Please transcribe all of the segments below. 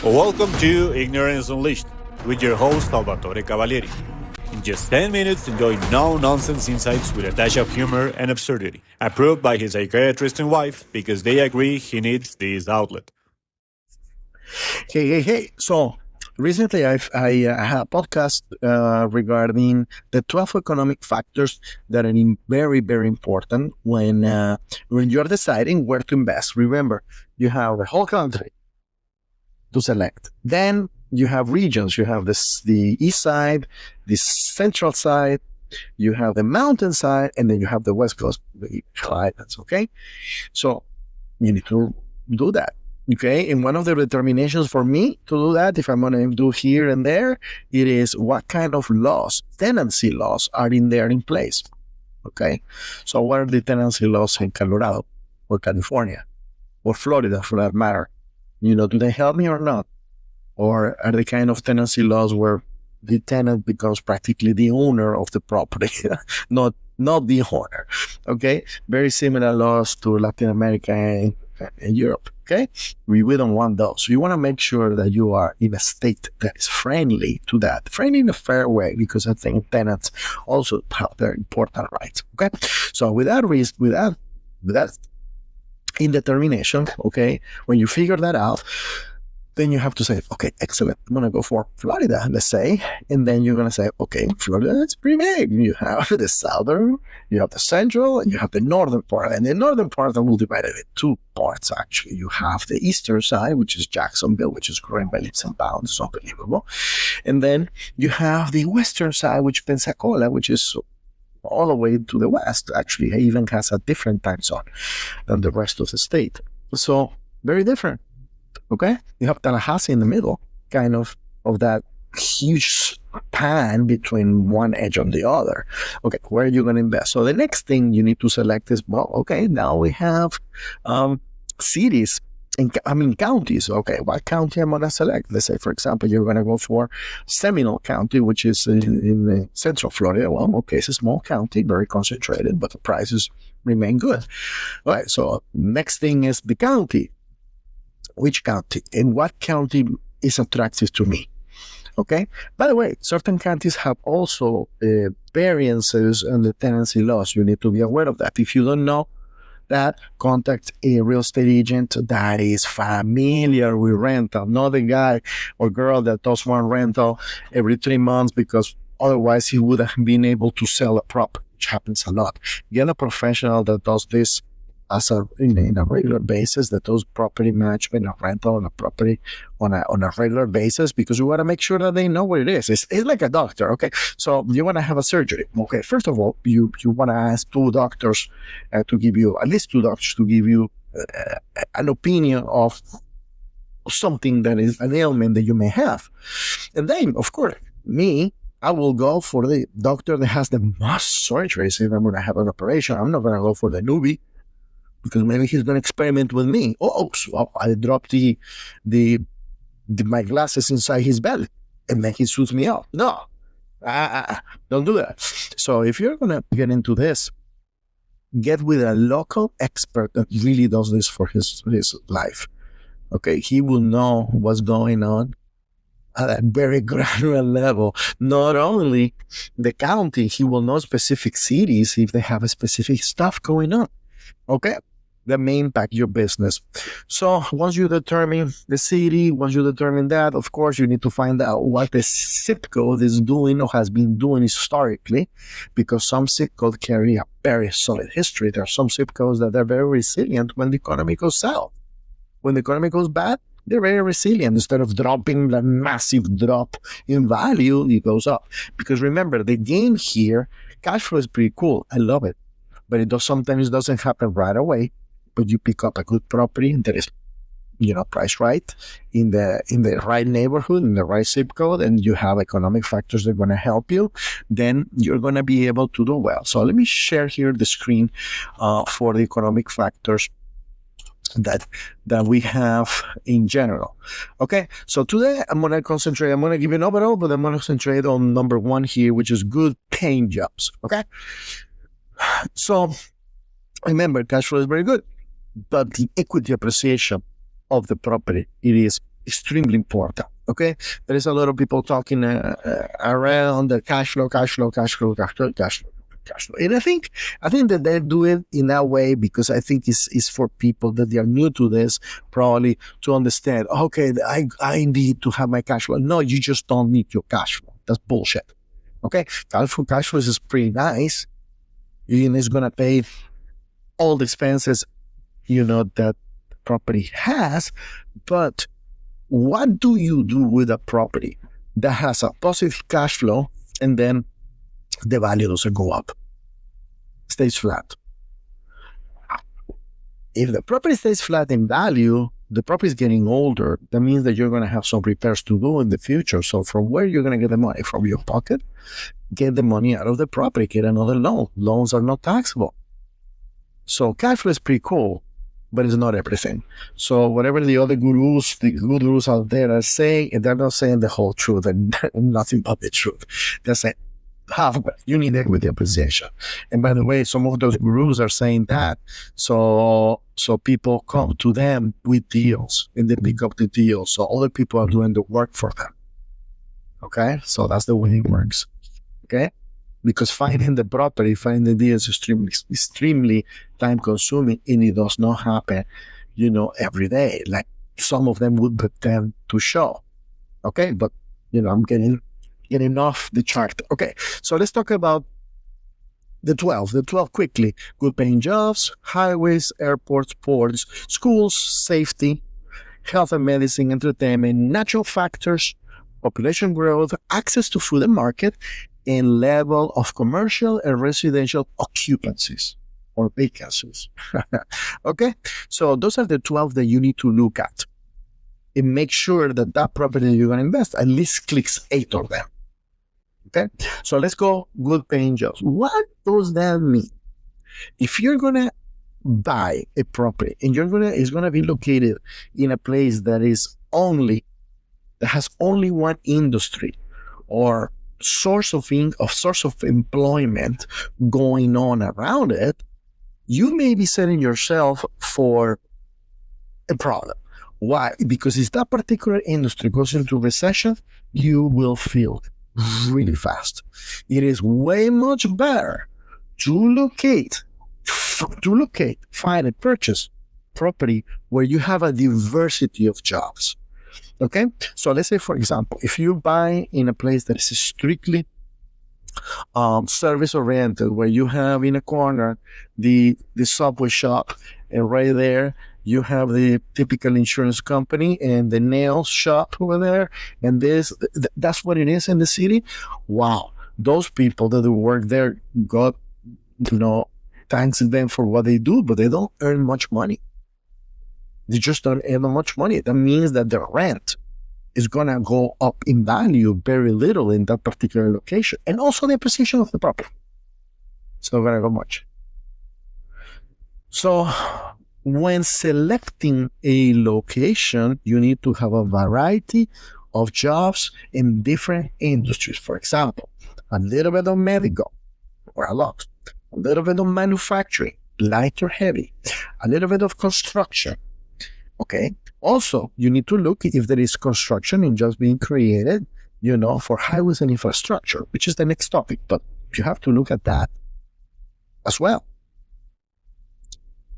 Welcome to Ignorance Unleashed with your host Salvatore Cavalieri. In just 10 minutes, enjoy no-nonsense insights with a dash of humor and absurdity. Approved by his psychiatrist and wife because they agree he needs this outlet. Hey. So recently I had a podcast regarding the 12 economic factors that are very, very important when you're deciding where to invest. Remember, you have the whole country to select. Then you have regions. You have the east side, the central side, you have the mountain side, and then you have the west coast, the highlands, okay? So you need to do that. Okay, and one of the determinations for me to do that, if I'm going to do here and there, it is what kind of laws, tenancy laws, are in place. Okay, so what are the tenancy laws in Colorado or California or Florida, for that matter? Do they help me or not? Or are the kind of tenancy laws where the tenant becomes practically the owner of the property, not the owner? Okay, very similar laws to Latin America and Europe. Okay, we don't want those. We want to make sure that you are in a state that is friendly to that, friendly in a fair way, because I think tenants also have their important rights. Okay, so with that indetermination, okay, when you figure that out, then you have to say, okay, excellent, I'm going to go for Florida, let's say. And then you're going to say, okay, Florida, it's pretty big. You have the southern, you have the central, and you have the northern part. And the northern part, I will divide it in two parts, actually. You have the eastern side, which is Jacksonville, which is growing by leaps and bounds. It's unbelievable. And then you have the western side, which is Pensacola, which is all the way to the west. Actually, it even has a different time zone than the rest of the state. So, very different. Okay, you have Tallahassee in the middle, kind of that huge span between one edge and the other. Okay, where are you going to invest? So the next thing you need to select is, well, okay, now we have cities, counties. Okay, what county I'm going to select? Let's say, for example, you're going to go for Seminole County, which is in Central Florida. Well, okay, it's a small county, very concentrated, but the prices remain good. All right, so next thing is the county. Which county and what county is attractive to me? Okay. By the way, certain counties have also variances in the tenancy laws. You need to be aware of that. If you don't know that, contact a real estate agent that is familiar with rental, not a guy or girl that does one rental every 3 months because otherwise he would have been able to sell a property, which happens a lot. Get a professional that does this in a regular basis, that does property management and rental on a property on a regular basis, because you want to make sure that they know what it is. It's like a doctor, okay? So you want to have a surgery, okay? First of all, you want to ask at least two doctors to give you an opinion of something that is an ailment that you may have. And then, of course, I will go for the doctor that has the most surgeries. If I'm going to have an operation, I'm not going to go for the newbie, because maybe he's going to experiment with me. So I dropped my glasses inside his belly, and then he shoots me out. No, don't do that. So if you're going to get into this, get with a local expert that really does this for his life. Okay, he will know what's going on at a very granular level. Not only the county, he will know specific cities if they have a specific stuff going on. Okay, that may impact your business. So once you determine the city, once you determine that, of course, you need to find out what the zip code is doing or has been doing historically, because some zip codes carry a very solid history. There are some zip codes that are very resilient when the economy goes south. When the economy goes bad, they're very resilient. Instead of dropping the massive drop in value, it goes up. Because remember, the game here, cash flow is pretty cool. I love it. But sometimes doesn't happen right away. But you pick up a good property that is, priced right in the right neighborhood, in the right zip code, and you have economic factors that are going to help you, then you're going to be able to do well. So let me share here the screen for the economic factors that we have in general. Okay, so today I'm going to give you an overall, but I'm going to concentrate on number one here, which is good paying jobs. Okay, so remember, cash flow is very good, but the equity appreciation of the property, it is extremely important. Okay, there is a lot of people talking around the cash flow, and I think that they do it in that way because I think it's for people that they are new to this, probably to understand. Okay, I need to have my cash flow. No, you just don't need your cash flow. That's bullshit. Okay, cash flow is pretty nice. It's gonna pay all the expenses, that property has, but what do you do with a property that has a positive cash flow and then the value doesn't go up, stays flat? If the property stays flat in value, the property is getting older. That means that you're going to have some repairs to do in the future. So from where you're going to get the money? From your pocket? Get the money out of the property, get another loan. Loans are not taxable. So cash flow is pretty cool, but it's not everything. So whatever the other gurus out there are saying, they're not saying the whole truth and nothing but the truth. They're saying half of it. You need equity appreciation. And by the way, some of those gurus are saying that. So people come to them with deals and they pick up the deals. So other people are doing the work for them. Okay? So that's the way it works. Okay? Because finding the property, finding the deal is extremely time consuming, and it does not happen, every day. Like some of them would pretend to show. Okay, but I'm getting off the chart. Okay, so let's talk about the 12. The 12 quickly. Good paying jobs, highways, airports, ports, schools, safety, health and medicine, entertainment, natural factors, population growth, access to food and market, and level of commercial and residential occupancies or vacancies. Okay, so those are the 12 that you need to look at and make sure that property you're going to invest at least clicks 8 of them. Okay, so let's go good paying jobs. What does that mean? If you're going to buy a property and it's going to be located in a place that has only one industry or source of employment going on around it, you may be setting yourself for a problem. Why? Because if that particular industry goes into recession, you will feel it really fast. It is way much better to find and purchase property where you have a diversity of jobs. Okay, so let's say, for example, if you buy in a place that is strictly service oriented, where you have in a corner the Subway shop, and right there you have the typical insurance company and the nail shop over there, and that's what it is in the city. Wow, those people that work there, God, thanks them for what they do, but they don't earn much money. They just don't earn much money. That means that the rent is going to go up in value very little in that particular location. And also the appreciation of the property. It's not going to go much. So when selecting a location, you need to have a variety of jobs in different industries. For example, a little bit of medical, or a lot. A little bit of manufacturing, light or heavy. A little bit of construction. Okay. Also, you need to look if there is construction and just being created, for highways and infrastructure, which is the next topic. But you have to look at that as well.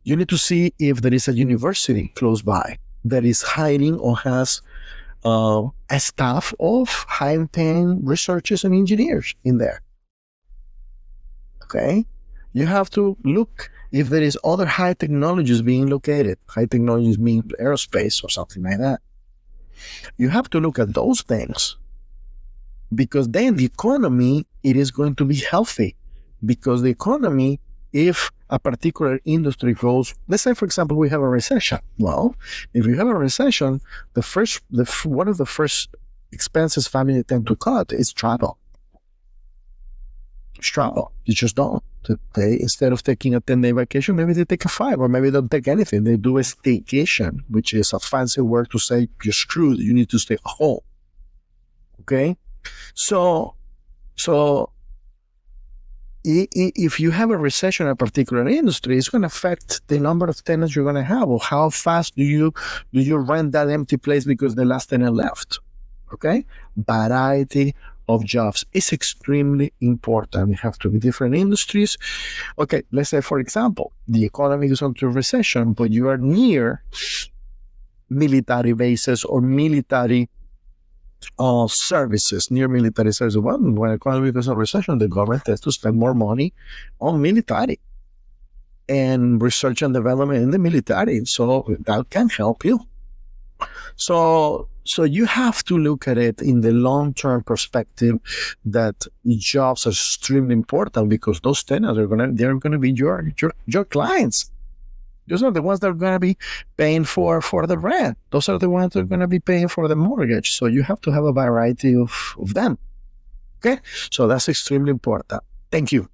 You need to see if there is a university close by that is hiring or has a staff of high-paying researchers and engineers in there. Okay. You have to look if there is other high technologies being located. High technologies mean aerospace or something like that. You have to look at those things, because then the economy, it is going to be healthy. Because the economy, if a particular industry goes, let's say, for example, we have a recession. Well, if you have a recession, one of the first expenses families tend to cut is travel. You just don't. They, instead of taking a 10-day vacation, maybe they take a 5, or maybe they don't take anything. They do a staycation, which is a fancy word to say you're screwed. You need to stay home. Okay? So if you have a recession in a particular industry, it's going to affect the number of tenants you're going to have, or how fast do you rent that empty place because the last tenant left. Okay, variety of jobs is extremely important. You have to be different industries. Okay, let's say, for example, the economy is into recession, but you are near military bases or military services, near military services. Well, when the economy goes into recession, the government has to spend more money on military and research and development in the military. So that can help you. So you have to look at it in the long-term perspective that jobs are extremely important, because those tenants they're gonna be your clients. Those are the ones that are gonna be paying for the rent. Those are the ones that are gonna be paying for the mortgage. So you have to have a variety of them. Okay, so that's extremely important. Thank you.